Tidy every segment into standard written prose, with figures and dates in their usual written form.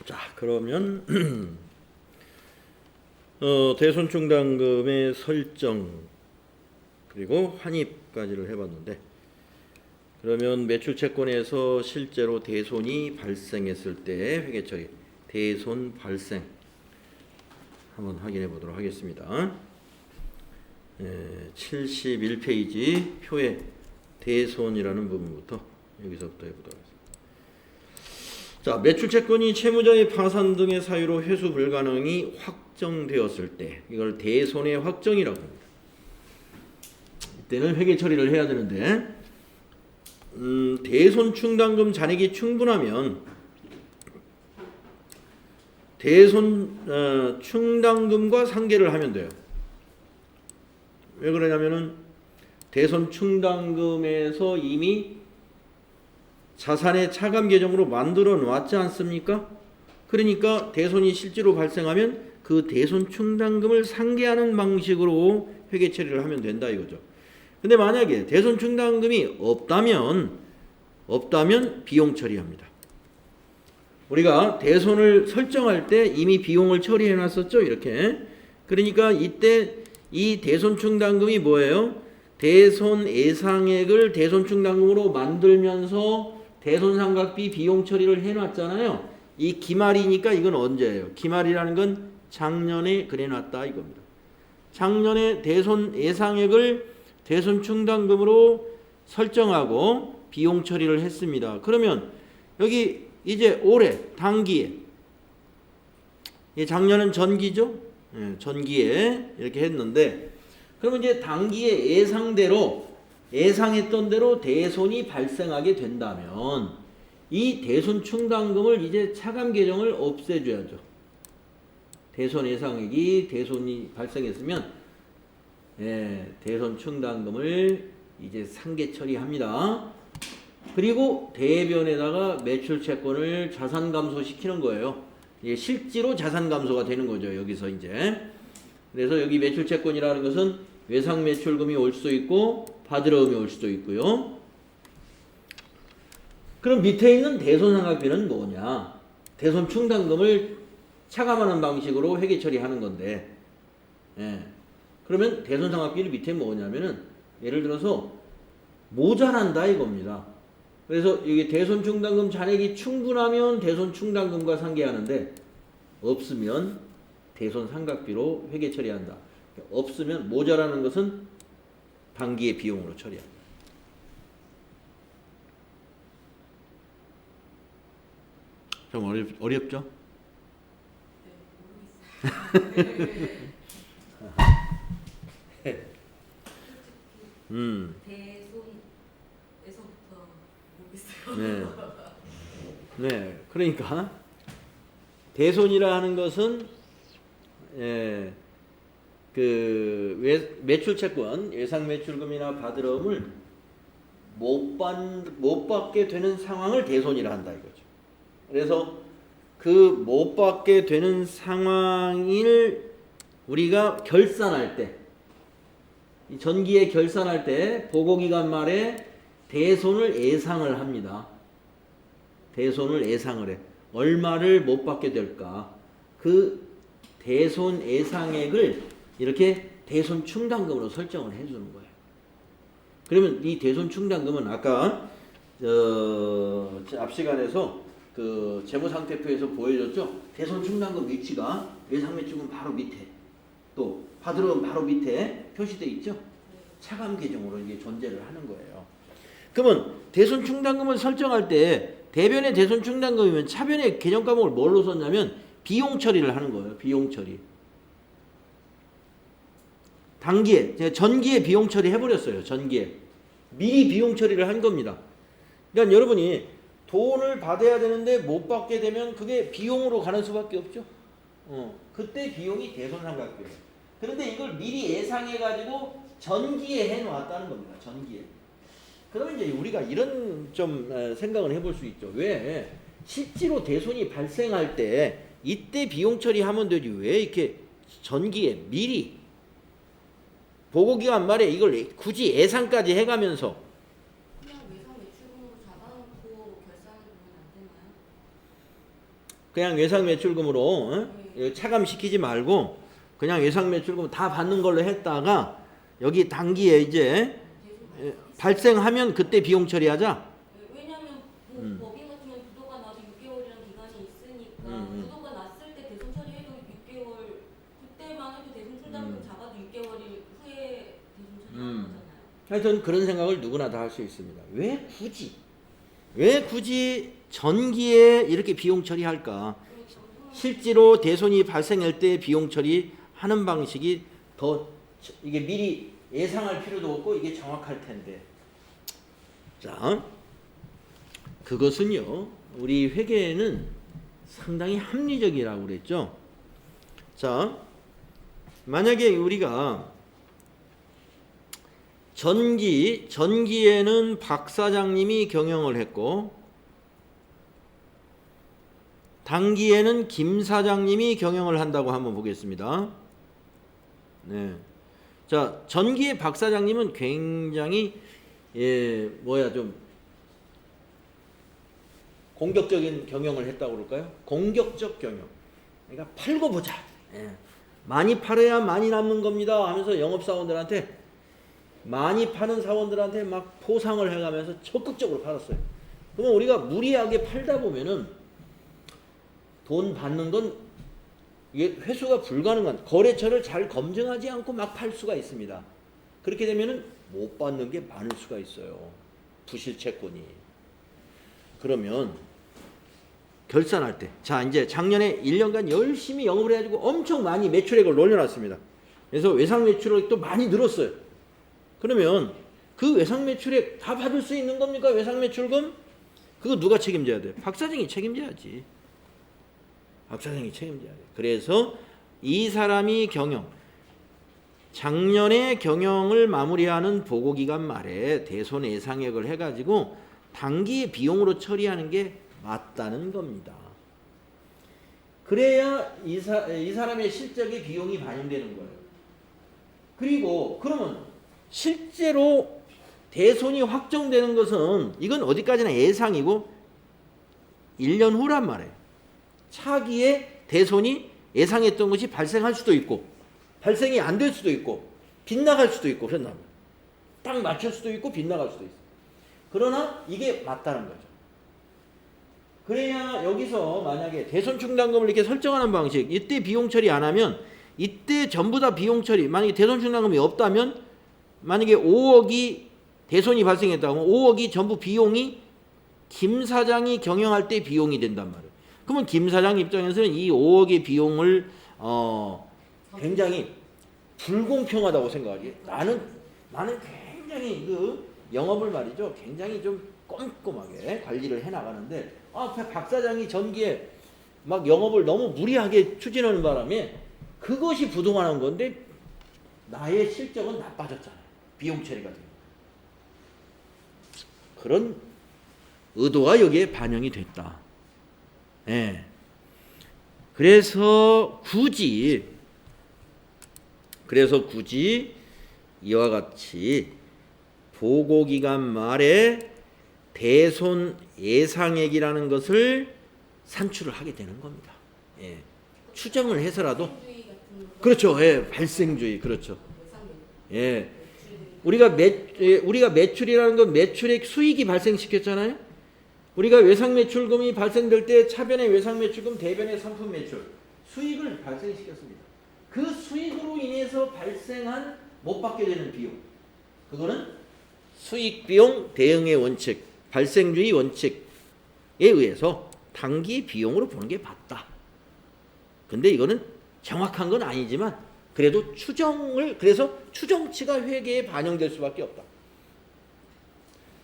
자, 그러면 대손충당금의 설정 그리고 환입까지를 해봤는데, 그러면 매출채권에서 실제로 대손이 발생했을 때 회계처리, 대손 발생 한번 확인해 보도록 하겠습니다. 71페이지 표에 대손이라는 부분부터 여기서부터 해보도록 하겠습니다. 자, 매출채권이 채무자의 파산 등의 사유로 회수 불가능이 확정되었을 때 이걸 대손의 확정이라고 합니다. 이때는 회계 처리를 해야 되는데, 대손 충당금 잔액이 충분하면 대손 충당금과 상계를 하면 돼요. 왜 그러냐면은 대손 충당금에서 이미 자산의 차감 계정으로 만들어 놨지 않습니까? 그러니까 대손이 실제로 발생하면 그 대손 충당금을 상계하는 방식으로 회계 처리를 하면 된다 이거죠. 근데 만약에 대손 충당금이 없다면 비용 처리합니다. 우리가 대손을 설정할 때 이미 비용을 처리해 놨었죠, 이렇게. 그러니까 이때 이 대손 충당금이 뭐예요? 대손 예상액을 대손 충당금으로 만들면서 대손상각비 비용 처리를 해놨잖아요. 이 기말이니까 이건 언제예요? 기말이라는 건 작년에 그래놨다 이겁니다. 작년에 대손 예상액을 대손 충당금으로 설정하고 비용 처리를 했습니다. 그러면 여기 이제 올해 당기에, 작년은 전기죠? 전기에 이렇게 했는데, 그러면 이제 당기에 예상했던 대로 대손이 발생하게 된다면 이 대손 충당금을 이제 차감 계정을 없애줘야죠. 대손 예상액이 대손이 발생했으면 대손 충당금을 이제 상계 처리합니다. 그리고 대변에다가 매출 채권을 자산 감소시키는 거예요. 이게 실제로 자산 감소가 되는 거죠, 여기서 이제. 그래서 여기 매출 채권이라는 것은 외상 매출금이 올 수도 있고 받으러움이 올 수도 있고요. 그럼 밑에 있는 대손상각비는 뭐냐? 대손 충당금을 차감하는 방식으로 회계 처리하는 건데, 그러면 대손상각비는 밑에 뭐냐면은 예를 들어서 모자란다 이겁니다. 그래서 여기 대손 충당금 잔액이 충분하면 대손 충당금과 상계하는데 없으면 대손 상각비로 회계 처리한다. 없으면 모자라는 것은 당기의 비용으로 처리합니다. 좀 어렵죠? 대손에서부터 모르겠어요. 네, 그러니까 대손이라 하는 것은 그 매출 채권, 예상 매출금이나 받으러움을 못 받게 되는 상황을 대손이라 한다 이거죠. 그래서 그 못 받게 되는 상황을 우리가 결산할 때, 전기에 결산할 때 보고기간 말에 대손을 예상을 합니다. 대손을 예상을 해. 얼마를 못 받게 될까? 그 대손 예상액을 이렇게 대손 충당금으로 설정을 해주는 거예요. 그러면 이 대손 충당금은 아까 앞 시간에서 그 재무상태표에서 보여줬죠. 대손 충당금 위치가 외상매출금 바로 밑에, 또 받으러움 바로 밑에 표시되어 있죠. 차감 계정으로 이게 존재를 하는 거예요. 그러면 대손 충당금을 설정할 때 대변의 대손 충당금이면 차변의 계정 과목을 뭘로 썼냐면 비용 처리를 하는 거예요. 비용 처리. 당기에, 제가 전기에 비용 처리 해버렸어요. 전기에. 미리 비용 처리를 한 겁니다. 그러니까 여러분이 돈을 받아야 되는데 못 받게 되면 그게 비용으로 가는 수밖에 없죠. 그때 비용이 대손상각비예요. 그런데 이걸 미리 예상해가지고 전기에 해놓았다는 겁니다. 전기에. 그러면 이제 우리가 이런 좀 생각을 해볼 수 있죠. 왜? 실제로 대손이 발생할 때 이때 비용 처리하면 되지. 왜 이렇게 전기에 미리 보고기간 말에 이걸 굳이 예상까지 해가면서 그냥 외상 매출금으로 잡아놓고 결산을 보면 안 되나요? 그냥 외상매출금으로 차감시키지 말고 그냥 외상매출금 다 받는 걸로 했다가 여기 단기에 이제 발생하면 그때 비용 처리하자. 왜냐면 뭐 법인 같으면 부도가 나도 6개월이라는 기간이 있으니까 부도가 났을 때 대손 처리해도 6개월 그때만 해도 대손 충당금 잡아도 6개월 후에 대손 처리하는 거잖아요. 하여튼 그런 생각을 누구나 다 할 수 있습니다. 왜 굳이 전기에 이렇게 비용 처리할까? 실제로 대손이 발생할 때 비용 처리하는 방식이 더 이게 미리 예상할 필요도 없고 이게 정확할 텐데. 자, 그것은요. 우리 회계에는 상당히 합리적이라고 그랬죠. 자, 만약에 우리가 전기에는 박 사장님이 경영을 했고 단기에는 김 사장님이 경영을 한다고 한번 보겠습니다. 네. 자, 전기의 박 사장님은 굉장히 좀 공격적인 경영을 했다고 그럴까요? 공격적 경영. 그러니까 팔고 보자. 많이 팔아야 많이 남는 겁니다 하면서 영업사원들한테 많이 파는 사원들한테 막 포상을 해가면서 적극적으로 팔았어요. 그러면 우리가 무리하게 팔다 보면은 돈 받는 건 이게 회수가 불가능한 거래처를 잘 검증하지 않고 막 팔 수가 있습니다. 그렇게 되면은 못 받는 게 많을 수가 있어요. 부실 채권이. 그러면 결산할 때, 자 이제 작년에 1년간 열심히 영업을 해가지고 엄청 많이 매출액을 올려놨습니다. 그래서 외상 매출액도 많이 늘었어요. 그러면 그 외상 매출액 다 받을 수 있는 겁니까? 외상 매출금? 그거 누가 책임져야 돼? 박 사장이 책임져야지. 박 사장이 책임져야 돼. 그래서 이 사람이 작년에 경영을 마무리하는 보고기간 말에 대손 예상액을 해가지고 단기 비용으로 처리하는 게 맞다는 겁니다. 그래야 이 사람의 실적의 비용이 반영되는 거예요. 그리고 그러면 실제로 대손이 확정되는 것은 이건 어디까지나 예상이고 1년 후란 말이에요. 차기에 대손이 예상했던 것이 발생할 수도 있고 발생이 안 될 수도 있고 빗나갈 수도 있고 그런단 말이에요. 딱 맞출 수도 있고 빗나갈 수도 있어요. 그러나 이게 맞다는 거죠. 그래야 여기서 만약에 대손 충당금을 이렇게 설정하는 방식, 이때 비용 처리 안 하면 이때 전부 다 비용 처리, 만약에 대손 충당금이 없다면 만약에 5억이 대손이 발생했다고 5억이 전부 비용이 김 사장이 경영할 때 비용이 된단 말이에요. 그러면 김 사장 입장에서는 이 5억의 비용을 굉장히 불공평하다고 생각하지. 나는 굉장히 그 영업을 말이죠. 굉장히 좀 꼼꼼하게 관리를 해 나가는데 박 사장이 전기에 막 영업을 너무 무리하게 추진하는 바람에 그것이 부동하는 건데 나의 실적은 나빠졌잖아요. 비용 처리가 되고. 그런 의도가 여기에 반영이 됐다. 예. 그래서 굳이 이와 같이 보고기간 말에 대손 예상액이라는 것을 산출을 하게 되는 겁니다. 예. 추정을 해서라도 그렇죠. 예. 발생주의 그렇죠. 예. 우리가 매출이라는 건 매출액 수익이 발생시켰잖아요. 우리가 외상 매출금이 발생될 때 차변의 외상 매출금, 대변의 상품 매출 수익을 발생시켰습니다. 그 수익으로 인해서 발생한 못 받게 되는 비용, 그거는 수익 비용 대응의 원칙, 발생주의 원칙에 의해서 단기 비용으로 보는 게 맞다. 근데 이거는 정확한 건 아니지만 그래도 그래서 추정치가 회계에 반영될 수밖에 없다.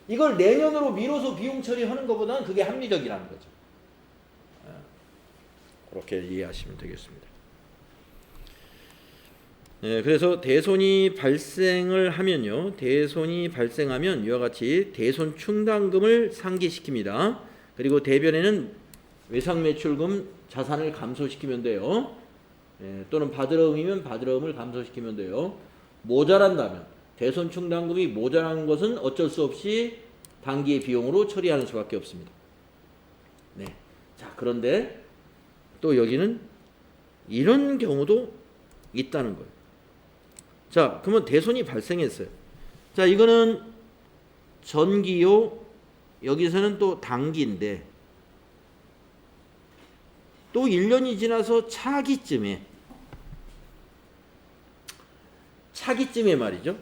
이걸 내년으로 미뤄서 비용 처리하는 것보다는 그게 합리적이라는 거죠. 그렇게 이해하시면 되겠습니다. 네, 그래서 대손이 발생하면 이와 같이 대손 충당금을 상기시킵니다. 그리고 대변에는 외상 매출금 자산을 감소시키면 돼요. 또는 바드러움이면 바드러움을 감소시키면 돼요. 모자란다면 대손 충당금이 모자란 것은 어쩔 수 없이 단기의 비용으로 처리하는 수밖에 없습니다. 네. 자, 그런데 또 여기는 이런 경우도 있다는 거예요. 자, 그러면 대손이 발생했어요. 자, 이거는 전기요. 여기서는 또 단기인데 또 1년이 지나서 차기쯤에 말이죠.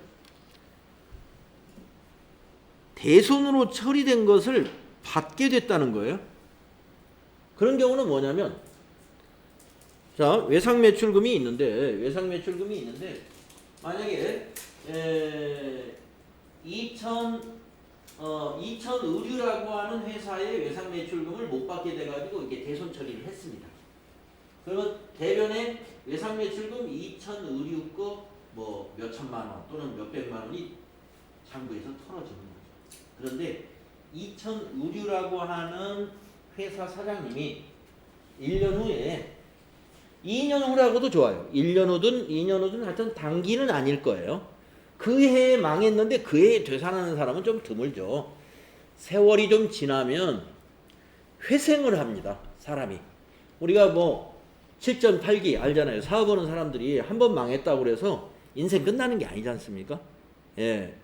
대손으로 처리된 것을 받게 됐다는 거예요. 그런 경우는 뭐냐면 자, 외상 매출금이 있는데 만약에 2000 의류라고 하는 회사의 외상 매출금을 못 받게 돼 가지고 이게 대손 처리를 했습니다. 그러면 대변에 외상 매출금 2000 의류 거 뭐 몇천만 원 또는 몇백만 원이 장부에서 털어지는 거죠. 그런데 2000 의류라고 하는 회사 사장님이 1년 후에 2년 후라고도 좋아요. 1년 후든 2년 후든 하여튼 단기는 아닐 거예요. 그 해에 망했는데 그 해에 되살아나는 사람은 좀 드물죠. 세월이 좀 지나면 회생을 합니다. 사람이. 우리가 뭐 7전 8기 알잖아요. 사업하는 사람들이 한 번 망했다고 그래서 인생 끝나는 게 아니지 않습니까? 예.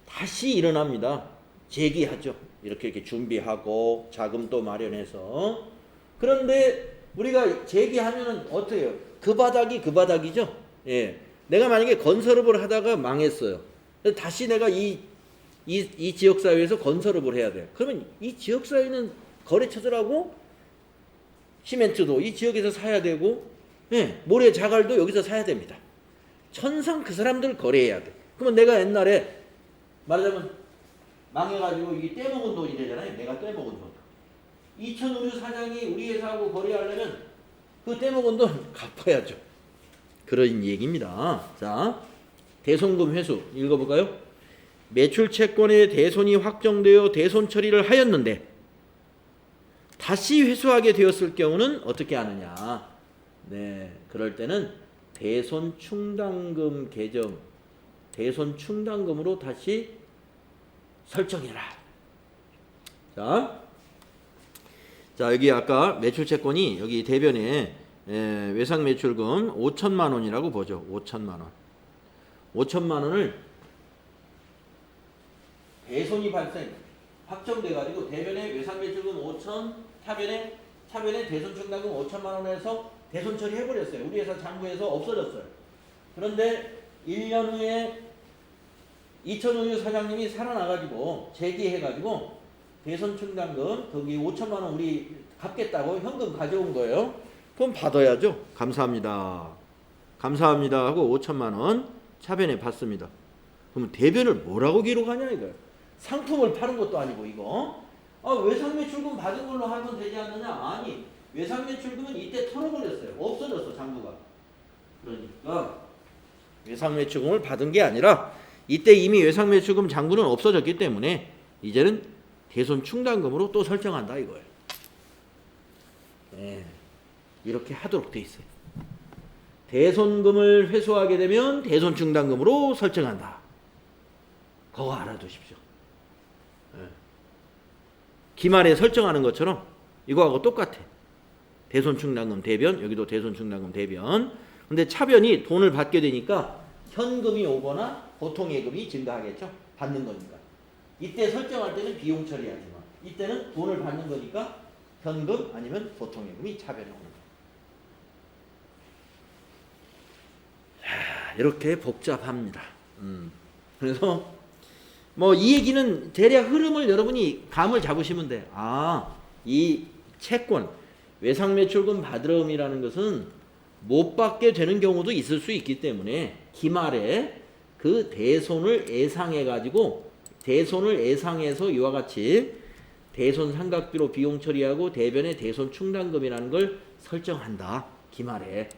다시 일어납니다. 재기하죠. 이렇게 준비하고 자금도 마련해서. 그런데 우리가 재기하면은 어떻게 해요? 그 바닥이죠. 예. 내가 만약에 건설업을 하다가 망했어요. 다시 내가 이 지역사회에서 건설업을 해야 돼. 그러면 이 지역사회는 거래처들하고 시멘트도 이 지역에서 사야 되고, 예, 모래 자갈도 여기서 사야 됩니다. 천상 그 사람들 거래해야 돼. 그러면 내가 옛날에 말하자면 망해가지고 이게 떼먹은 돈이 되잖아요. 내가 떼먹은 돈. 2000 의류 사장이 우리 회사하고 거래하려면 그 떼먹은 돈 갚아야죠. 그런 얘기입니다. 자, 대손금 회수 읽어볼까요? 매출 채권의 대손이 확정되어 대손 처리를 하였는데 다시 회수하게 되었을 경우는 어떻게 하느냐? 네, 그럴 때는 대손 충당금 계정, 대손 충당금으로 다시 설정해라. 자, 여기 아까 매출 채권이 여기 대변에 외상 매출금 5천만 원이라고 보죠. 5천만 원. 5천만 원을 대손이 발생 확정돼 가지고 대변에 외상 매출금 5천, 차변에 대손 충당금 5천만 원에서 대손 처리해 버렸어요. 우리 회사 장부에서 없어졌어요. 그런데 1년 후에 2000 의류 사장님이 살아나 가지고 재기해 가지고 대손 충당금 거기 5천만 원 우리 갚겠다고 현금 가져온 거예요. 그럼 받아야죠. 감사합니다. 감사합니다 하고 5천만 원 차변에 받습니다. 그럼 대변을 뭐라고 기록하냐 이거예요. 상품을 파는 것도 아니고 이거. 외상 매출금 받은 걸로 하면 되지 않느냐? 아니, 외상 매출금은 이때 털어버렸어요. 없어졌어 장부가. 그러니까 외상 매출금을 받은 게 아니라 이때 이미 외상 매출금 장부는 없어졌기 때문에 이제는 대손 충당금으로 또 설정한다 이거예요. 네, 이렇게 하도록 돼 있어요. 대손금을 회수하게 되면 대손 충당금으로 설정한다. 그거 알아두십시오. 네. 기말에 설정하는 것처럼 이거하고 똑같아. 대손 충당금 대변, 여기도 대손 충당금 대변. 근데 차변이 돈을 받게 되니까 현금이 오거나 보통예금이 증가하겠죠. 받는 거니까. 이때 설정할 때는 비용 처리하지만 이때는 돈을 받는 거니까 현금 아니면 보통예금이 차변에 오는 거예요. 이렇게 복잡합니다. 그래서 뭐 이 얘기는 대략 흐름을 여러분이 감을 잡으시면 돼. 이 채권 외상 매출금 받으러움이라는 것은 못 받게 되는 경우도 있을 수 있기 때문에 기말에 그 대손을 예상해 가지고 대손을 예상해서 이와 같이 대손 삼각비로 비용 처리하고 대변에 대손 충당금이라는 걸 설정한다. 기말에.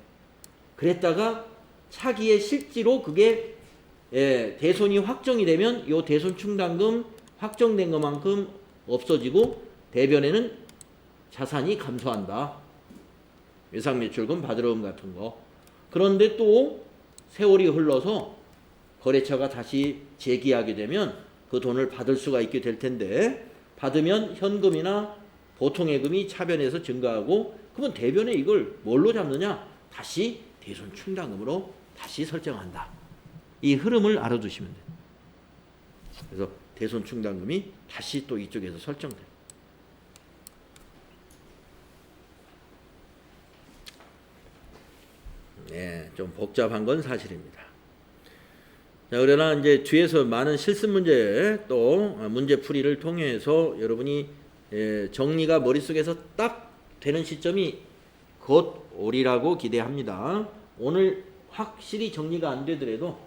그랬다가 차기에 실제로 그게 대손이 확정이 되면 이 대손 충당금 확정된 것만큼 없어지고 대변에는 자산이 감소한다. 외상 매출금 받으러움 같은 거. 그런데 또 세월이 흘러서 거래처가 다시 재기하게 되면 그 돈을 받을 수가 있게 될 텐데 받으면 현금이나 보통 예금이 차변에서 증가하고 그러면 대변에 이걸 뭘로 잡느냐? 다시 대손 충당금으로 다시 설정한다. 이 흐름을 알아두시면 돼요. 그래서 대손 충당금이 다시 또 이쪽에서 설정돼요. 네, 좀 복잡한 건 사실입니다. 자, 그러나 이제 뒤에서 많은 실습 문제 또 문제 풀이를 통해서 여러분이 정리가 머릿속에서 딱 되는 시점이 곧 오리라고 기대합니다. 오늘 확실히 정리가 안 되더라도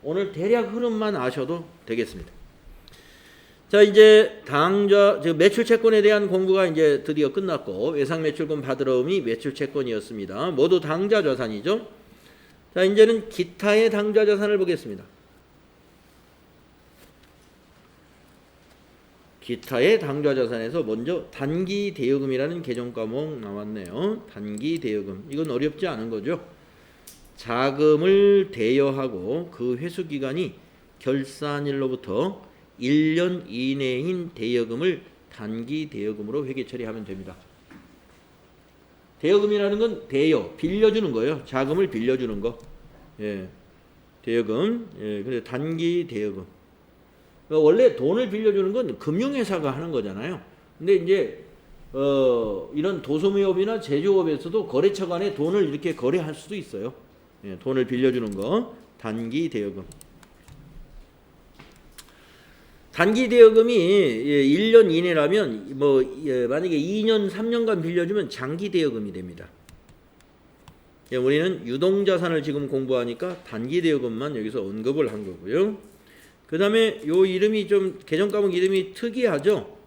오늘 대략 흐름만 아셔도 되겠습니다. 자, 이제 당좌 매출 채권에 대한 공부가 이제 드디어 끝났고 외상 매출금 받으러 음이 매출 채권이었습니다. 모두 당좌 자산이죠. 자, 이제는 기타의 당좌 자산을 보겠습니다. 기타의 당좌 자산에서 먼저 단기 대여금이라는 개정 과목 나왔네요. 단기 대여금. 이건 어렵지 않은 거죠. 자금을 대여하고 그 회수 기간이 결산일로부터 1년 이내인 대여금을 단기 대여금으로 회계 처리하면 됩니다. 대여금이라는 건 대여, 빌려주는 거예요. 자금을 빌려주는 거. 예. 대여금. 예. 그래서 단기 대여금. 그러니까 원래 돈을 빌려주는 건 금융회사가 하는 거잖아요. 근데 이제 이런 도소매업이나 제조업에서도 거래처 간에 돈을 이렇게 거래할 수도 있어요. 예. 돈을 빌려주는 거. 단기 대여금. 단기 대여금이 1년 이내라면 만약에 2년 3년간 빌려주면 장기 대여금이 됩니다. 우리는 유동자산을 지금 공부하니까 단기 대여금만 여기서 언급을 한 거고요. 그 다음에 요 이름이 좀 개정 과목 이름이 특이하죠.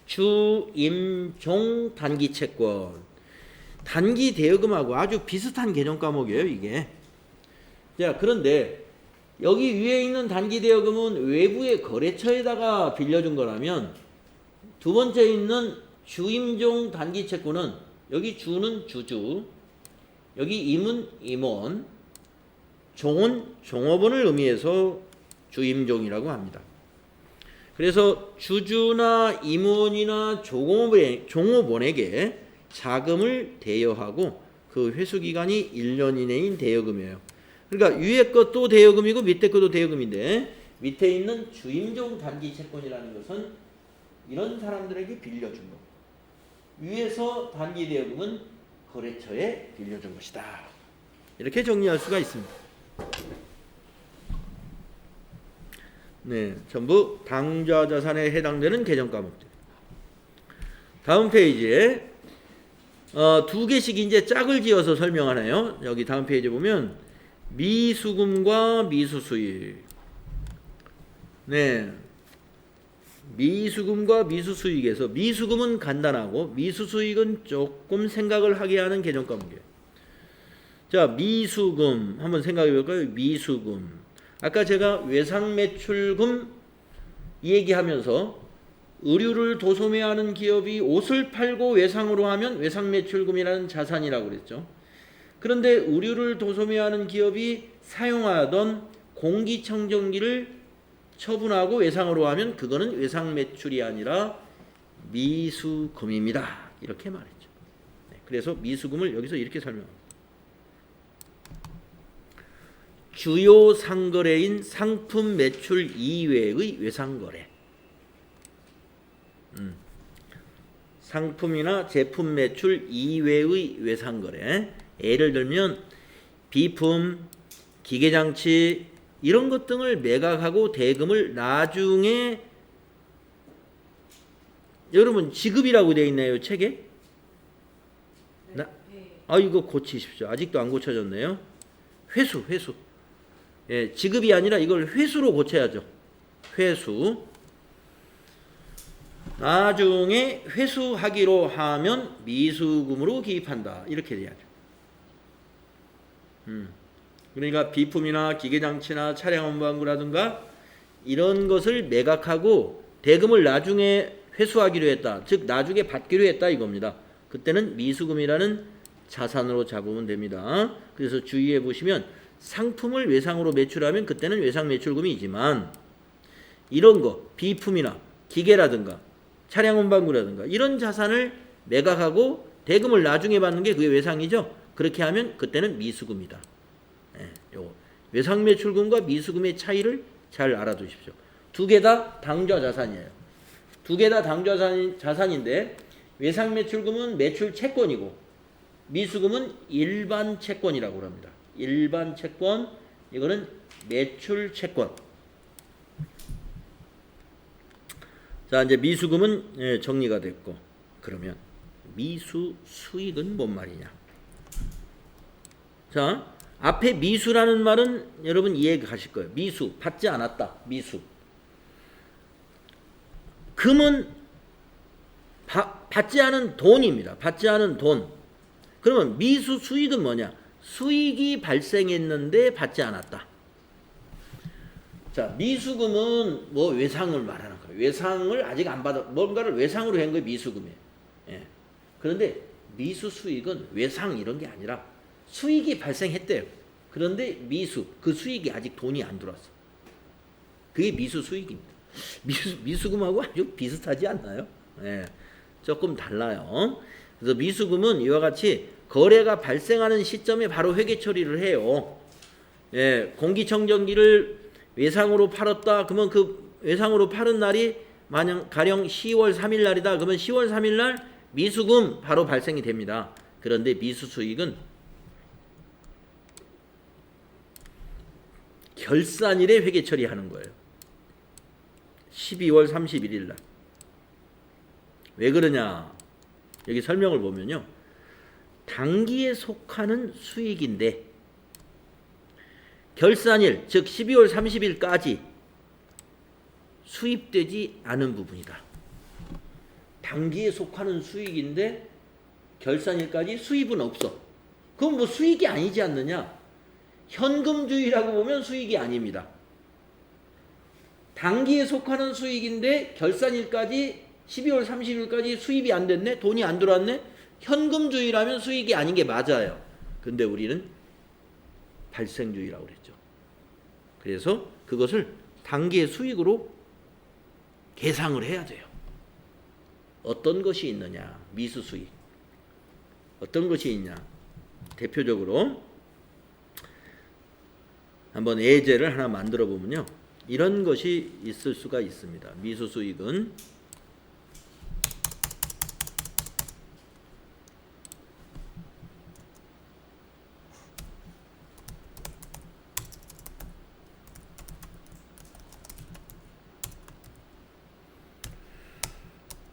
주임종 단기 채권. 단기 대여금하고 아주 비슷한 개정 과목이에요, 이게. 자, 그런데 여기 위에 있는 단기 대여금은 외부의 거래처에다가 빌려준 거라면 두 번째 있는 주임종 단기 채권은 여기 주는 주주, 여기 임은 임원, 종은 종업원을 의미해서 주임종이라고 합니다. 그래서 주주나 임원이나 종업원에게 자금을 대여하고 그 회수 기간이 1년 이내인 대여금이에요. 그러니까 위에 것도 대여금이고 밑에 것도 대여금인데 밑에 있는 주임종 단기 채권이라는 것은 이런 사람들에게 빌려준 거. 위에서 단기 대여금은 거래처에 빌려준 것이다. 이렇게 정리할 수가 있습니다. 네, 전부 당좌 자산에 해당되는 개정 과목들. 다음 페이지에 두 개씩 이제 짝을 지어서 설명하네요. 여기 다음 페이지 보면 미수금과 미수수익. 네. 미수금과 미수수익에서 미수금은 간단하고 미수수익은 조금 생각을 하게 하는 개정 과목이에요. 자, 미수금 한번 생각해 볼까요? 미수금. 아까 제가 외상매출금 이 얘기하면서 의류를 도소매하는 기업이 옷을 팔고 외상으로 하면 외상매출금이라는 자산이라고 그랬죠. 그런데 의류를 도소매하는 기업이 사용하던 공기청정기를 처분하고 외상으로 하면 그거는 외상매출이 아니라 미수금입니다. 이렇게 말했죠. 네, 그래서 미수금을 여기서 이렇게 설명합니다. 주요 상거래인 상품 매출 이외의 외상거래. 상품이나 제품 매출 이외의 외상거래. 예를 들면 비품, 기계장치 이런 것 등을 매각하고 대금을 나중에 여러분 지급이라고 되어 있나요? 책에? 네. 이거 고치십시오. 아직도 안 고쳐졌네요. 회수. 예, 지급이 아니라 이걸 회수로 고쳐야죠. 회수. 나중에 회수하기로 하면 미수금으로 기입한다. 이렇게 돼야죠. 그러니까 비품이나 기계장치나 차량 원방구라든가 이런 것을 매각하고 대금을 나중에 회수하기로 했다. 즉 나중에 받기로 했다 이겁니다. 그때는 미수금이라는 자산으로 잡으면 됩니다. 그래서 주의해 보시면 상품을 외상으로 매출하면 그때는 외상 매출금이지만 이런 거 비품이나 기계라든가 차량 운반구라든가 이런 자산을 매각하고 대금을 나중에 받는 게 그게 외상이죠. 그렇게 하면 그때는 미수금이다. 예, 요거. 외상 매출금과 미수금의 차이를 잘 알아두십시오. 두 개 다 당좌 자산이에요. 두 개 다 당좌 자산인데 외상 매출금은 매출 채권이고 미수금은 일반 채권이라고 합니다. 일반 채권, 이거는 매출 채권. 자, 이제 미수금은 정리가 됐고, 그러면 미수 수익은 뭔 말이냐? 자, 앞에 미수라는 말은 여러분 이해 가실 거예요. 미수, 받지 않았다. 미수. 금은 받지 않은 돈입니다. 받지 않은 돈. 그러면 미수 수익은 뭐냐? 수익이 발생했는데 받지 않았다. 자, 미수금은 뭐 외상을 말하는 거예요. 외상을 아직 안 받아, 뭔가를 외상으로 한 거예요. 미수금이에요. 예. 그런데 미수 수익은 외상 이런 게 아니라 수익이 발생했대요. 그런데 미수, 그 수익이 아직 돈이 안 들어왔어. 그게 미수 수익입니다. 미수금하고 아주 비슷하지 않나요? 예. 조금 달라요. 그래서 미수금은 이와 같이 거래가 발생하는 시점에 바로 회계 처리를 해요. 예, 공기청정기를 외상으로 팔았다. 그러면 그 외상으로 팔은 날이 만약 가령 10월 3일 날이다. 그러면 10월 3일 날 미수금 바로 발생이 됩니다. 그런데 미수 수익은 결산일에 회계 처리하는 거예요. 12월 31일 날. 왜 그러냐? 여기 설명을 보면요. 당기에 속하는 수익인데 결산일, 즉 12월 30일까지 수입되지 않은 부분이다. 당기에 속하는 수익인데 결산일까지 수입은 없어. 그럼 뭐 수익이 아니지 않느냐? 현금주의라고 보면 수익이 아닙니다. 당기에 속하는 수익인데 결산일까지 12월 30일까지 수입이 안 됐네? 돈이 안 들어왔네? 현금주의라면 수익이 아닌 게 맞아요. 근데 우리는 발생주의라고 그랬죠. 그래서 그것을 단기의 수익으로 계상을 해야 돼요. 어떤 것이 있느냐? 미수 수익. 어떤 것이 있냐? 대표적으로 한번 예제를 하나 만들어 보면요. 이런 것이 있을 수가 있습니다. 미수 수익은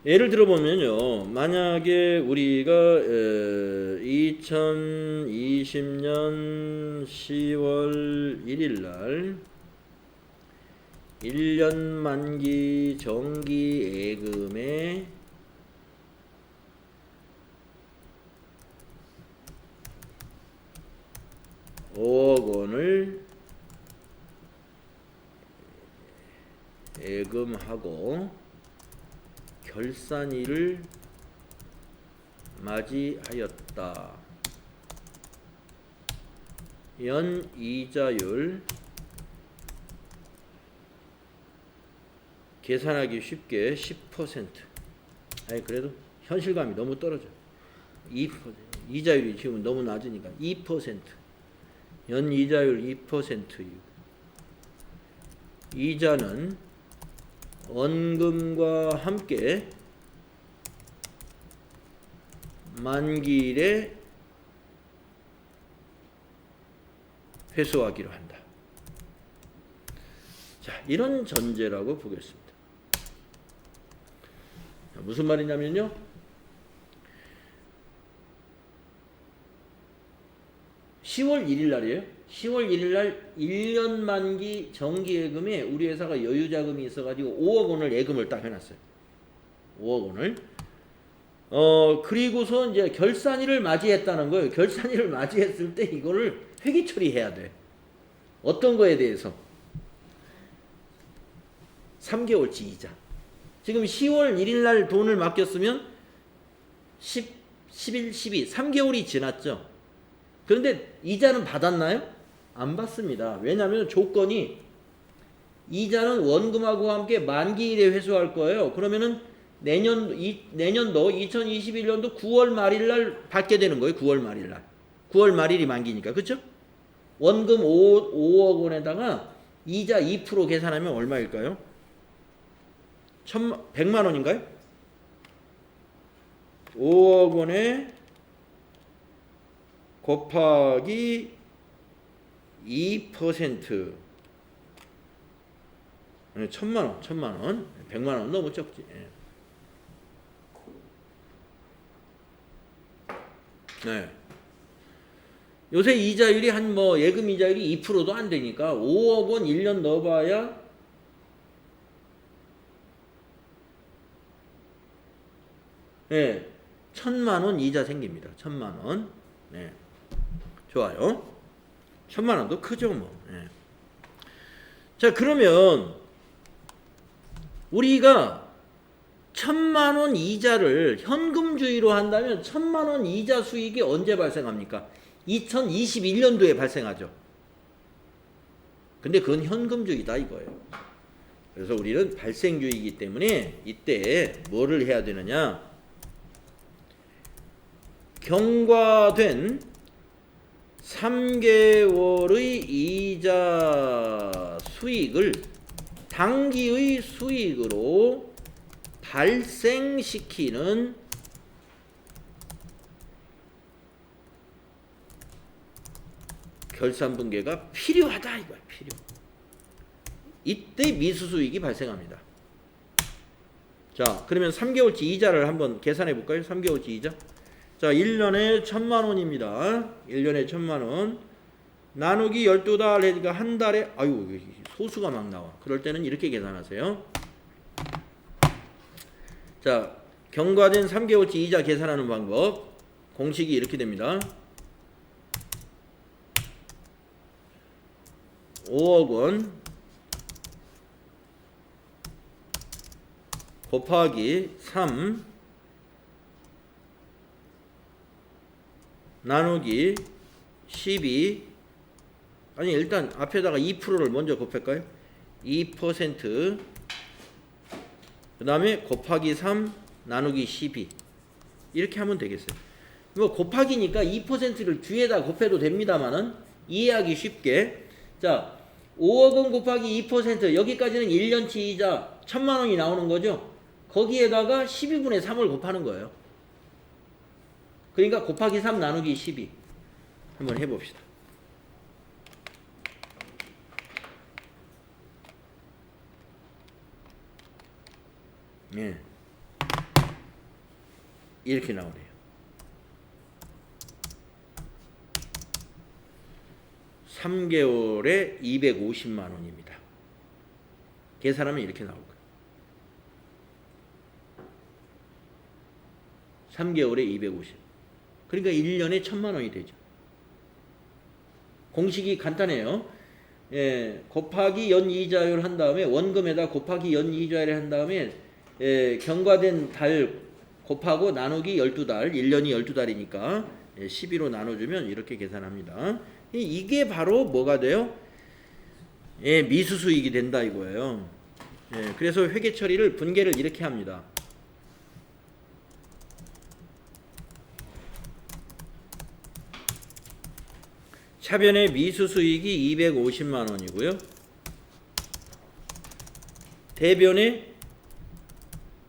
예를 들어보면요. 만약에 우리가 2020년 10월 1일 날 1년 만기 정기 예금에 $5억 원을 예금하고 결산일을 맞이하였다. 연이자율 계산하기 쉽게 10%. 아니 그래도 현실감이 너무 떨어져. 2%. 이자율이 지금 너무 낮으니까 2%. 연이자율 2%이고 이자는 원금과 함께 만기일에 회수하기로 한다. 자, 이런 전제라고 보겠습니다. 무슨 말이냐면요. 10월 1일 날이에요. 10월 1일 날 1년 만기 정기예금에 우리 회사가 여유자금이 있어가지고 5억 원을 예금을 딱 해놨어요. 5억 원을. 그리고서 이제 결산일을 맞이했다는 거예요. 결산일을 맞이했을 때 이거를 회계 처리해야 돼. 어떤 거에 대해서? 3개월치 이자. 지금 10월 1일 날 돈을 맡겼으면 10, 11, 12, 3개월이 지났죠. 그런데 이자는 받았나요? 안 받습니다. 왜냐하면 조건이 이자는 원금하고 함께 만기일에 회수할 거예요. 그러면은 내년도 2021년도 9월 말일 날 받게 되는 거예요. 9월 말일 날. 9월 말일이 만기니까. 그렇죠? 원금 5억 원에다가 이자 2% 계산하면 얼마일까요? 100만 원인가요? 5억 원에 곱하기 2%. 1,000만 원. 100만 원 너무 적지. 네. 요새 이자율이 예금 이자율이 2%도 안 되니까 5억 원 1년 넣어봐야 네, 1,000만 원 이자 생깁니다. 1,000만 원. 네. 좋아요. 1,000만 원도 크죠, 뭐. 네. 자, 그러면 우리가 1,000만 원 이자를 현금주의로 한다면 1,000만 원 이자 수익이 언제 발생합니까? 2021년도에 발생하죠. 근데 그건 현금주의다 이거예요. 그래서 우리는 발생주의이기 때문에 이때 뭐를 해야 되느냐? 경과된 3개월의 이자 수익을 당기의 수익으로 발생시키는 결산분계가 필요하다 이거야. 필요. 이때 미수수익이 발생합니다. 자, 그러면 3개월치 이자를 한번 계산해 볼까요? 3개월치 이자. 자, 1년에 1,000만 원입니다. 1년에 1,000만 원. 나누기 12달 하니까 한 달에 아유 소수가 막 나와. 그럴 때는 이렇게 계산하세요. 자, 경과된 3개월치 이자 계산하는 방법. 공식이 이렇게 됩니다. 5억 원 곱하기 3 나누기 12 아니 일단 앞에다가 2%를 먼저 곱할까요? 2% 그 다음에 곱하기 3 나누기 12 이렇게 하면 되겠어요. 뭐 곱하기니까 2%를 뒤에다 곱해도 됩니다만은 이해하기 쉽게 자 5억 원 곱하기 2% 여기까지는 1년치 이자 1,000만 원이 나오는 거죠. 거기에다가 12분의 3을 곱하는 거예요. 그러니까 곱하기 3 나누기 12 한번 해봅시다. 예. 이렇게 나오네요. 3개월에 250만 원입니다. 계산하면 이렇게 나올 거예요. 3개월에 250. 그러니까 1년에 1,000만 원이 되죠. 공식이 간단해요. 예, 곱하기 연이자율 한 다음에 원금에다 곱하기 연이자율 한 다음에 경과된 달 곱하고 나누기 12달 1년이 12달이니까 12로 나눠주면 이렇게 계산합니다. 이게 바로 뭐가 돼요? 예, 미수수익이 된다 이거예요. 예, 그래서 회계 처리를 분계를 이렇게 합니다. 차변의 미수수익이 250만 원이고요. 대변의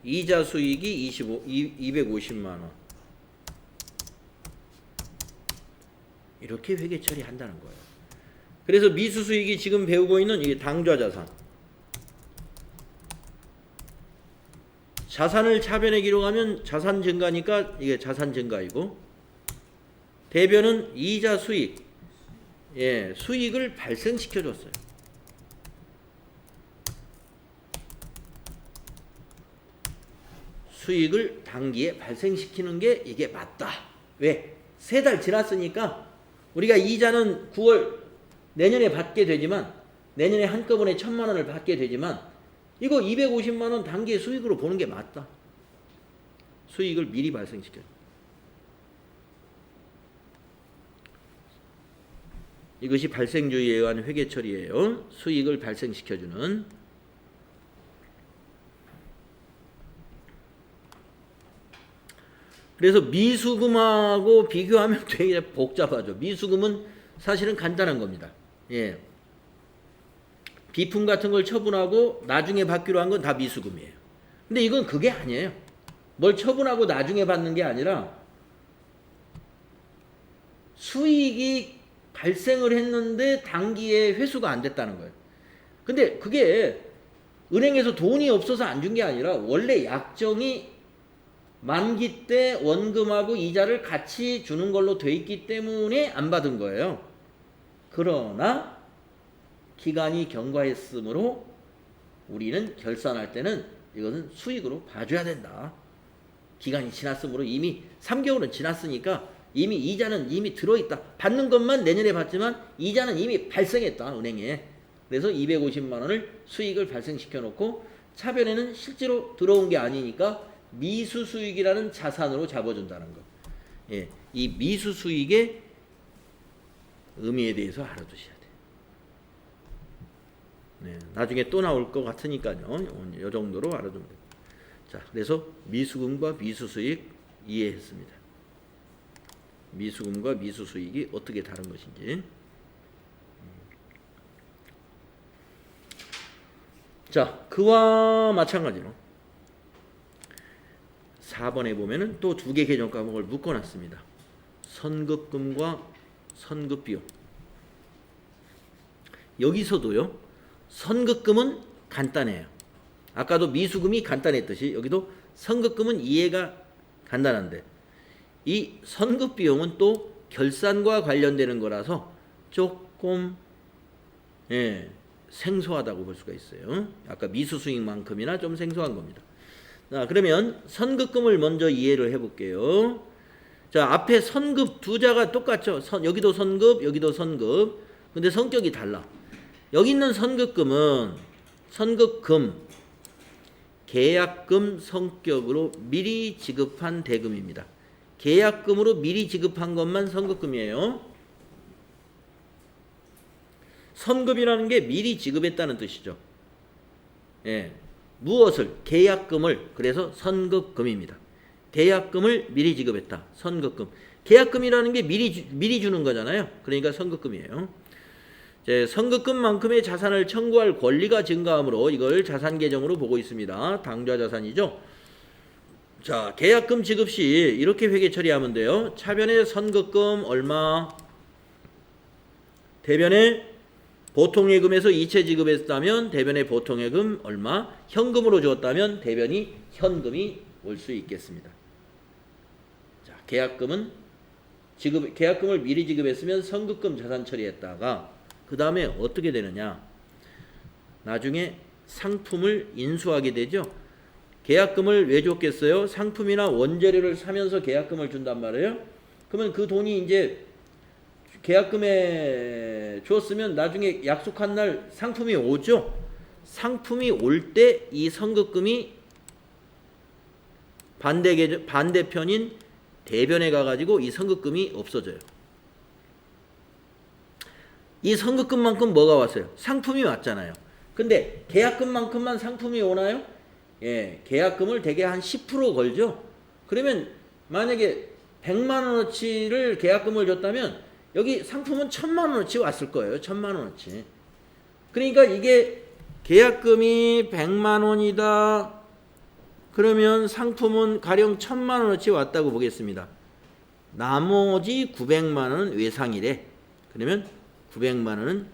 이자 수익이 250만 원. 이렇게 회계 처리한다는 거예요. 그래서 미수수익이 지금 배우고 있는 이 당좌자산. 자산을 차변에 기록하면 자산 증가니까 이게 자산 증가이고 대변은 이자 수익. 예, 수익을 발생시켜 줬어요. 수익을 단기에 발생시키는 게 이게 맞다. 왜? 3달 지났으니까 우리가 이자는 9월 내년에 받게 되지만 내년에 한꺼번에 1,000만 원을 받게 되지만 이거 250만 원 단기의 수익으로 보는 게 맞다. 수익을 미리 발생시켜. 이것이 발생주의에 의한 회계 처리예요. 수익을 발생시켜주는. 그래서 미수금하고 비교하면 되게 복잡하죠. 미수금은 사실은 간단한 겁니다. 예. 비품 같은 걸 처분하고 나중에 받기로 한 건 다 미수금이에요. 근데 이건 그게 아니에요. 뭘 처분하고 나중에 받는 게 아니라 수익이 발생을 했는데 단기에 회수가 안 됐다는 거예요. 근데 그게 은행에서 돈이 없어서 안 준 게 아니라 원래 약정이 만기 때 원금하고 이자를 같이 주는 걸로 돼 있기 때문에 안 받은 거예요. 그러나 기간이 경과했으므로 우리는 결산할 때는 이것은 수익으로 봐줘야 된다. 기간이 지났으므로 이미 3개월은 지났으니까 이미 이자는 이미 들어있다. 받는 것만 내년에 받지만 이자는 이미 발생했다. 은행에. 그래서 250만 원을 수익을 발생시켜 놓고 차변에는 실제로 들어온 게 아니니까 미수 수익이라는 자산으로 잡아준다는 거. 예, 이 미수 수익의 의미에 대해서 알아두셔야 돼요. 네, 나중에 또 나올 것 같으니까요. 이 정도로 알아두면 돼요. 자, 그래서 미수금과 미수수익 이해했습니다. 미수금과 미수수익이 어떻게 다른 것인지. 자, 그와 마찬가지로 4번에 보면은 또 두 개 개정 과목을 묶어놨습니다. 선급금과 선급비용. 여기서도요, 선급금은 간단해요. 아까도 미수금이 간단했듯이 여기도 선급금은 이해가 간단한데 이 선급비용은 또 결산과 관련되는 거라서 조금 생소하다고 볼 수가 있어요. 아까 미수수익만큼이나 좀 생소한 겁니다. 자, 그러면 선급금을 먼저 이해를 해볼게요. 자, 앞에 선급 두 자가 똑같죠. 여기도 선급, 여기도 선급. 근데 성격이 달라. 여기 있는 선급금은 선급금, 계약금 성격으로 미리 지급한 대금입니다. 계약금으로 미리 지급한 것만 선급금이에요. 선급이라는 게 미리 지급했다는 뜻이죠. 예. 무엇을? 계약금을. 그래서 선급금입니다. 계약금을 미리 지급했다. 선급금. 계약금이라는 게 미리 주는 거잖아요. 그러니까 선급금이에요. 선급금만큼의 자산을 청구할 권리가 증가하므로 이걸 자산계정으로 보고 있습니다. 당좌자산이죠. 자, 계약금 지급 시 이렇게 회계 처리하면 돼요. 차변에 선급금 얼마, 대변에 보통예금에서 이체 지급했다면 대변에 보통예금 얼마, 현금으로 줬다면 대변이 현금이 올 수 있겠습니다. 자, 계약금은 계약금을 미리 지급했으면 선급금 자산 처리했다가 그 다음에 어떻게 되느냐? 나중에 상품을 인수하게 되죠. 계약금을 왜 줬겠어요? 상품이나 원재료를 사면서 계약금을 준단 말이에요. 그러면 그 돈이 이제 계약금에 주었으면 나중에 약속한 날 상품이 오죠. 상품이 올 때 이 선급금이 반대편인 대변에 가가지고 이 선급금이 없어져요. 이 선급금만큼 뭐가 왔어요? 상품이 왔잖아요. 근데 계약금만큼만 상품이 오나요? 예, 계약금을 대개 한 10% 걸죠. 그러면 만약에 100만 원어치를 계약금을 줬다면 여기 상품은 1000만 원어치 왔을 거예요. 1000만 원어치. 그러니까 이게 계약금이 100만 원이다. 그러면 상품은 가령 1000만 원어치 왔다고 보겠습니다. 나머지 900만 원은 외상이래. 그러면 900만 원은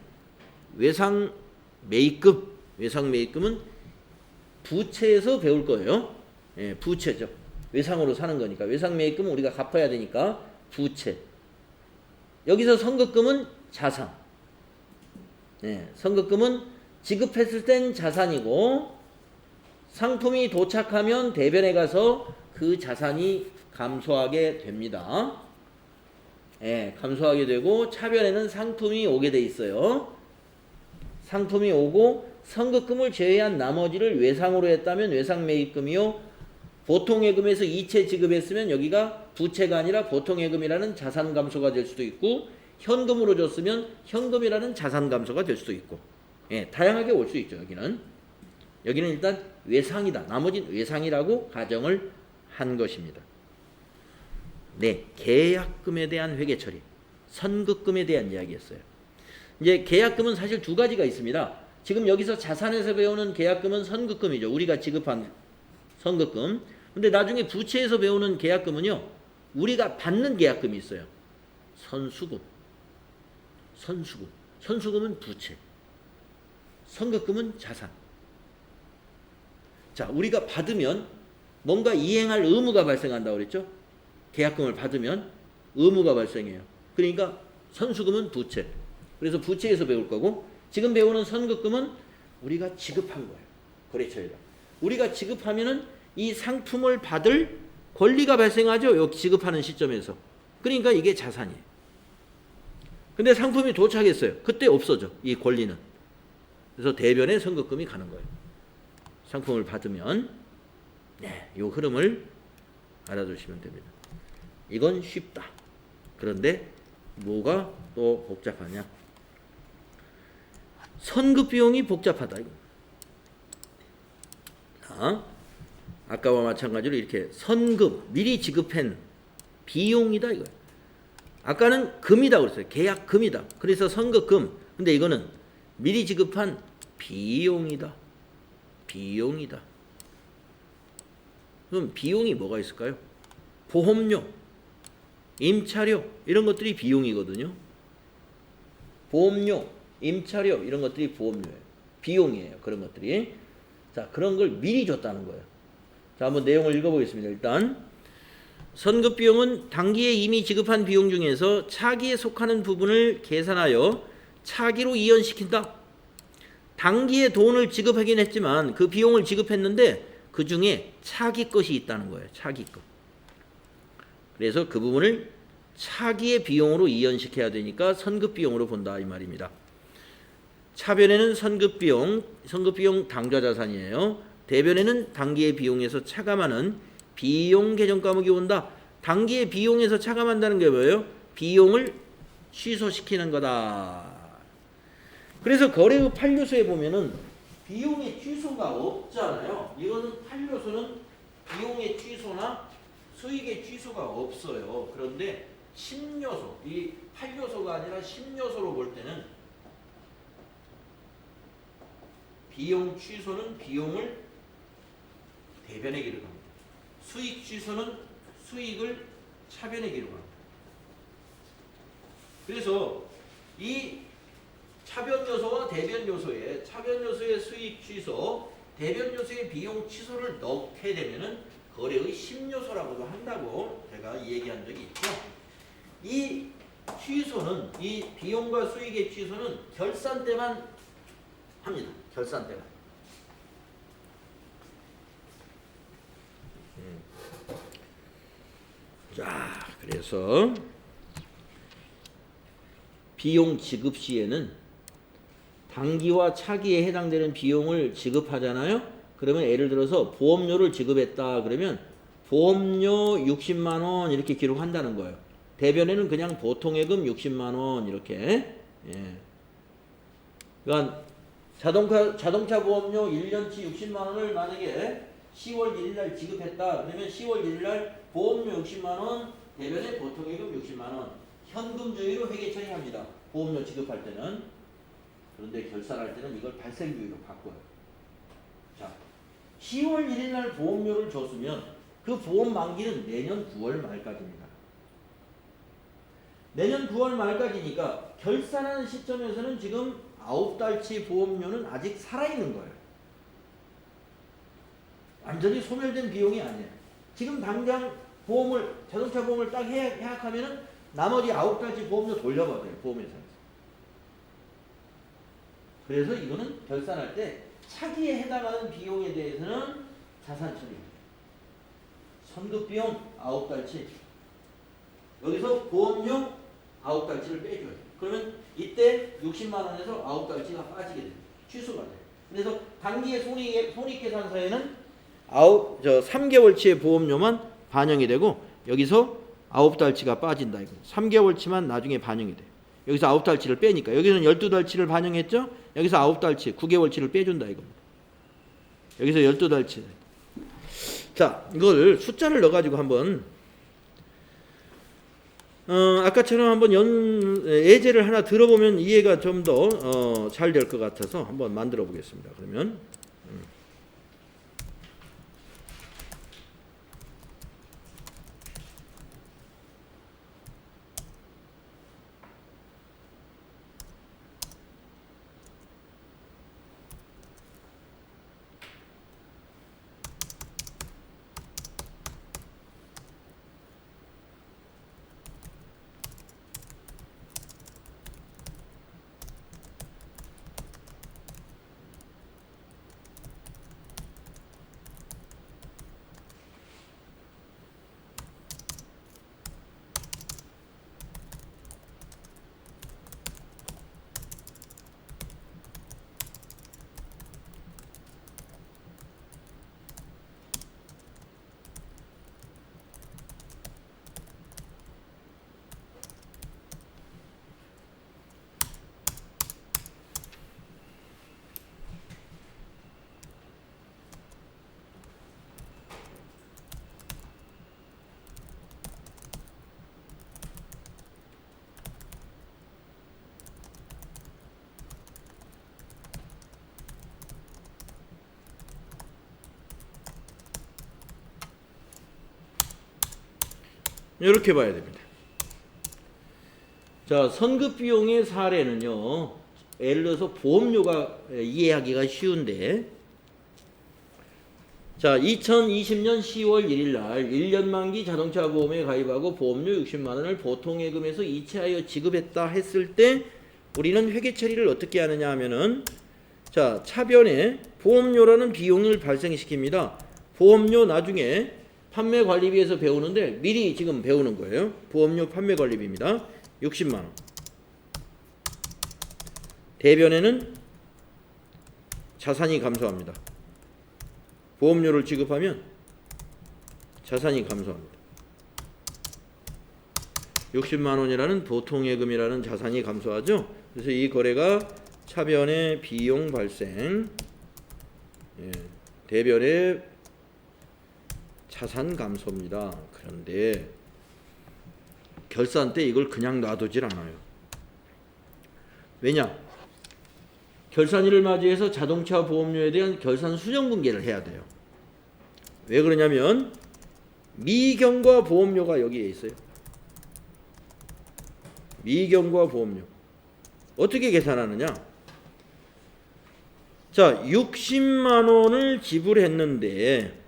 외상 매입금. 외상 매입금은 부채에서 배울 거예요. 예, 부채죠. 외상으로 사는 거니까. 외상 매입금은 우리가 갚아야 되니까 부채. 여기서 선급금은 자산. 예, 선급금은 지급했을 땐 자산이고 상품이 도착하면 대변에 가서 그 자산이 감소하게 됩니다. 예, 감소하게 되고 차변에는 상품이 오게 돼 있어요. 상품이 오고 선급금을 제외한 나머지를 외상으로 했다면 외상 매입금이요. 보통예금에서 이체 지급했으면 여기가 부채가 아니라 보통예금이라는 자산 감소가 될 수도 있고 현금으로 줬으면 현금이라는 자산 감소가 될 수도 있고 예, 다양하게 올 수 있죠. 여기는 일단 외상이다. 나머지는 외상이라고 가정을 한 것입니다. 네, 계약금에 대한 회계 처리, 선급금에 대한 이야기였어요. 이제 계약금은 사실 두 가지가 있습니다. 지금 여기서 자산에서 배우는 계약금은 선급금이죠. 우리가 지급한 선급금. 근데 나중에 부채에서 배우는 계약금은요, 우리가 받는 계약금이 있어요. 선수금. 선수금은 부채. 선급금은 자산. 자, 우리가 받으면 뭔가 이행할 의무가 발생한다고 그랬죠? 계약금을 받으면 의무가 발생해요. 그러니까 선수금은 부채. 그래서 부채에서 배울 거고, 지금 배우는 선급금은 우리가 지급한 거예요. 거래처에다. 우리가 지급하면은 이 상품을 받을 권리가 발생하죠. 여기 지급하는 시점에서. 그러니까 이게 자산이에요. 근데 상품이 도착했어요. 그때 없어져. 이 권리는. 그래서 대변에 선급금이 가는 거예요. 상품을 받으면. 네, 이 흐름을 알아두시면 됩니다. 이건 쉽다. 그런데 뭐가 또 복잡하냐? 선급 비용이 복잡하다. 이거. 자, 아까와 마찬가지로 이렇게 선급, 미리 지급한 비용이다 이거예요. 아까는 금이다 그랬어요. 계약금이다. 그래서 선급금. 근데 이거는 미리 지급한 비용이다. 비용이다. 그럼 비용이 뭐가 있을까요? 보험료, 임차료 이런 것들이 비용이거든요. 보험료, 임차료 이런 것들이 보험료예요. 비용이에요. 그런 것들이. 자, 그런 걸 미리 줬다는 거예요. 자, 한번 내용을 읽어보겠습니다. 일단 선급 비용은 당기에 이미 지급한 비용 중에서 차기에 속하는 부분을 계산하여 차기로 이연시킨다. 당기에 돈을 지급하긴 했지만 그 비용을 지급했는데 그 중에 차기 것이 있다는 거예요. 차기 것. 그래서 그 부분을 차기의 비용으로 이연시켜야 되니까 선급 비용으로 본다 이 말입니다. 차변에는 선급 비용 당좌 자산이에요. 대변에는 당기의 비용에서 차감하는 비용 계정 과목이 온다. 당기의 비용에서 차감한다는 게 뭐예요? 비용을 취소시키는 거다. 그래서 거래의 판료서에 보면은 비용의 취소가 없잖아요. 이거는 판료서는 비용의 취소나 수익의 취소가 없어요. 그런데 10요소, 이 판료서가 아니라 10요소로 볼 때는 비용 취소는 비용을 대변에 기록합니다. 수익 취소는 수익을 차변에 기록합니다. 그래서 이 차변 요소와 대변 요소에 차변 요소의 수익 취소, 대변 요소의 비용 취소를 넣게 되면은 거래의 10요소라고도 한다고 제가 얘기한 적이 있죠. 이 취소는 이 비용과 수익의 취소는 결산 때만 합니다. 결산 때만. 자, 그래서 비용 지급 시에는 당기와 차기에 해당되는 비용을 지급하잖아요. 그러면 예를 들어서 보험료를 지급했다 그러면 보험료 60만 원 이렇게 기록한다는 거예요. 대변에는 그냥 보통예금 60만 원 이렇게. 예. 그러니까 자동차 보험료 1년치 60만 원을 만약에 10월 1일 날 지급했다 그러면 10월 1일 날 보험료 60만 원, 대변에 보통예금 60만 원. 현금주의로 회계 처리합니다. 보험료 지급할 때는. 그런데 결산할 때는 이걸 발생주의로 바꿔요. 자, 10월 1일 날 보험료를 줬으면 그 보험 만기는 내년 9월 말까지입니다. 내년 9월 말까지니까 결산하는 시점에서는 지금 9달치 보험료는 아직 살아있는 거예요. 완전히 소멸된 비용이 아니에요. 지금 당장 자동차 보험을 딱 해약하면은 나머지 9달치 보험료 돌려받아요. 보험회사에서. 그래서 이거는 결산할 때 차기에 해당하는 비용에 대해서는 자산 처리입니다. 선급 비용 9달치. 여기서 보험료 9달치를 빼줘요. 그러면 이때 60만 원에서 9달치가 빠지게 됩니다. 취소가 돼요. 그래서 단기의 손익계산서에는 3개월치의 보험료만 반영이 되고 여기서 9달치가 빠진다. 이거. 3개월치만 나중에 반영이 돼요. 여기서 9달치를 빼니까 여기서는 12달치를 반영했죠. 여기서 9달치 9개월치를 빼준다 이겁니다. 여기서 12달치. 자, 이걸 숫자를 넣어가지고 한번 아까처럼 한번 예제를 하나 들어보면 이해가 좀 더 잘 될 것 같아서 한번 만들어 보겠습니다. 그러면 이렇게 봐야 됩니다. 자, 선급 비용의 사례는요. 예를 들어서 보험료가 이해하기가 쉬운데, 자, 2020년 10월 1일 날 1년 만기 자동차 보험에 가입하고 보험료 60만 원을 보통예금에서 이체하여 지급했다 했을 때 우리는 회계 처리를 어떻게 하느냐 하면은, 자, 차변에 보험료라는 비용을 발생시킵니다. 보험료 나중에 판매관리비에서 배우는데 미리 지금 배우는 거예요. 보험료 판매관리비입니다. 60만 원. 대변에는 자산이 감소합니다. 보험료를 지급하면 자산이 감소합니다. 60만 원이라는 보통예금이라는 자산이 감소하죠. 그래서 이 거래가 차변의 비용 발생, 대변의 자산 감소입니다. 그런데 결산 때 이걸 그냥 놔두질 않아요. 왜냐? 결산일을 맞이해서 자동차 보험료에 대한 결산 수정분계를 해야 돼요. 왜 그러냐면 미경과 보험료가 여기에 있어요. 미경과 보험료. 어떻게 계산하느냐? 자, 60만 원을 지불했는데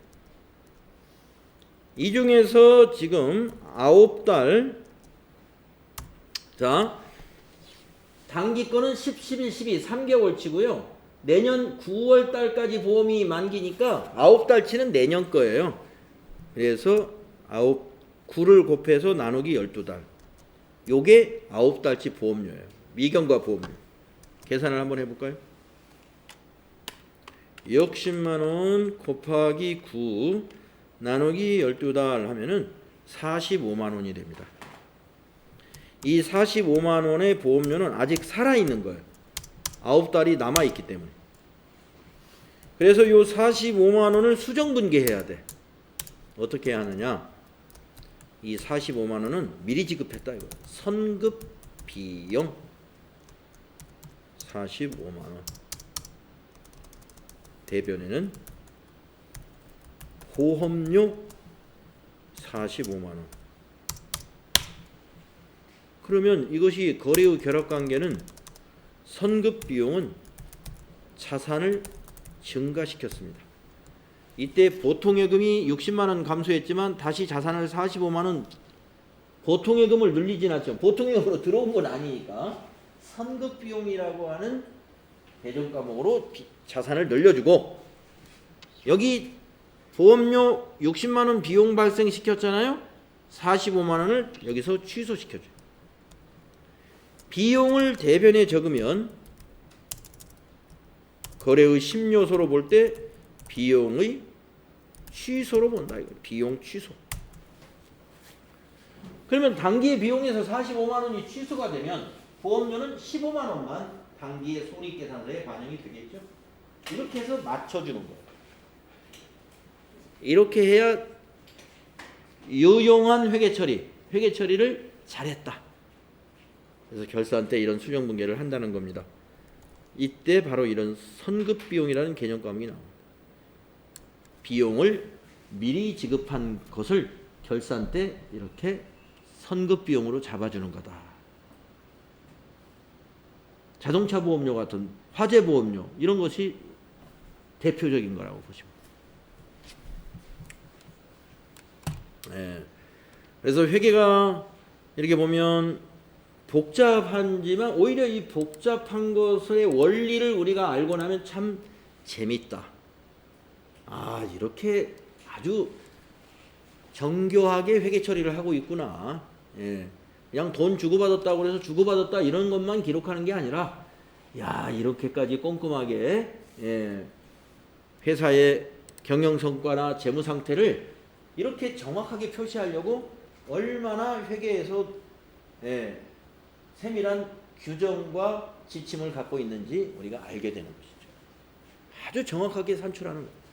이 중에서 지금 9달, 자, 단기 거는 10, 11, 12, 3개월 치고요. 내년 9월 달까지 보험이 만기니까 9달 치는 내년 거예요. 그래서 9를 곱해서 나누기 12달. 요게 9달치 보험료예요. 미경과 보험료. 계산을 한번 해볼까요? 60만 원 곱하기 9 나누기 12달 하면은 45만 원이 됩니다. 이 45만 원의 보험료는 아직 살아있는 거예요. 9달이 남아있기 때문에. 그래서 요 45만 원을 수정분계해야 돼. 어떻게 하느냐? 이 45만 원은 미리 지급했다 이거. 선급 비용 45만 원. 대변에는 보험료 45만 원. 그러면 이것이 거래의 결합관계는 선급 비용은 자산을 증가시켰습니다. 이때 보통예금이 60만 원 감소했지만 다시 자산을 45만 원 보통예금을 늘리진 않죠. 보통예금으로 들어온 건 아니니까 선급 비용이라고 하는 배정 과목으로 자산을 늘려주고 여기 보험료 60만 원 비용 발생시켰잖아요. 45만 원을 여기서 취소시켜줘요. 비용을 대변에 적으면 거래의 10요소로 볼 때 비용의 취소로 본다. 이거 비용 취소. 그러면 단기의 비용에서 45만 원이 취소가 되면 보험료는 15만 원만 단기의 손익계산서에 반영이 되겠죠. 이렇게 해서 맞춰주는 거예요. 이렇게 해야 유용한 회계 처리를 잘했다. 그래서 결산 때 이런 수령 분계를 한다는 겁니다. 이때 바로 이런 선급 비용이라는 개념 과목이 나옵니다. 비용을 미리 지급한 것을 결산 때 이렇게 선급 비용으로 잡아주는 거다. 자동차 보험료 같은 화재 보험료 이런 것이 대표적인 거라고 보시면. 네. 그래서 회계가 이렇게 보면 복잡하지만 오히려 이 복잡한 것의 원리를 우리가 알고 나면 참 재밌다. 아, 이렇게 아주 정교하게 회계 처리를 하고 있구나. 예. 그냥 돈 주고받았다고 해서 주고받았다 이런 것만 기록하는 게 아니라, 야, 이렇게까지 꼼꼼하게, 예, 회사의 경영 성과나 재무 상태를 이렇게 정확하게 표시하려고 얼마나 회계에서, 예, 세밀한 규정과 지침을 갖고 있는지 우리가 알게 되는 것이죠. 아주 정확하게 산출하는 거예요.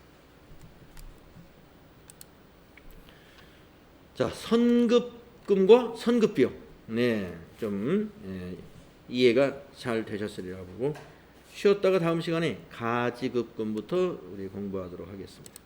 자, 선급금과 선급비용. 네, 좀 이해가 잘 되셨으리라 보고 쉬었다가 다음 시간에 가지급금부터 우리 공부하도록 하겠습니다.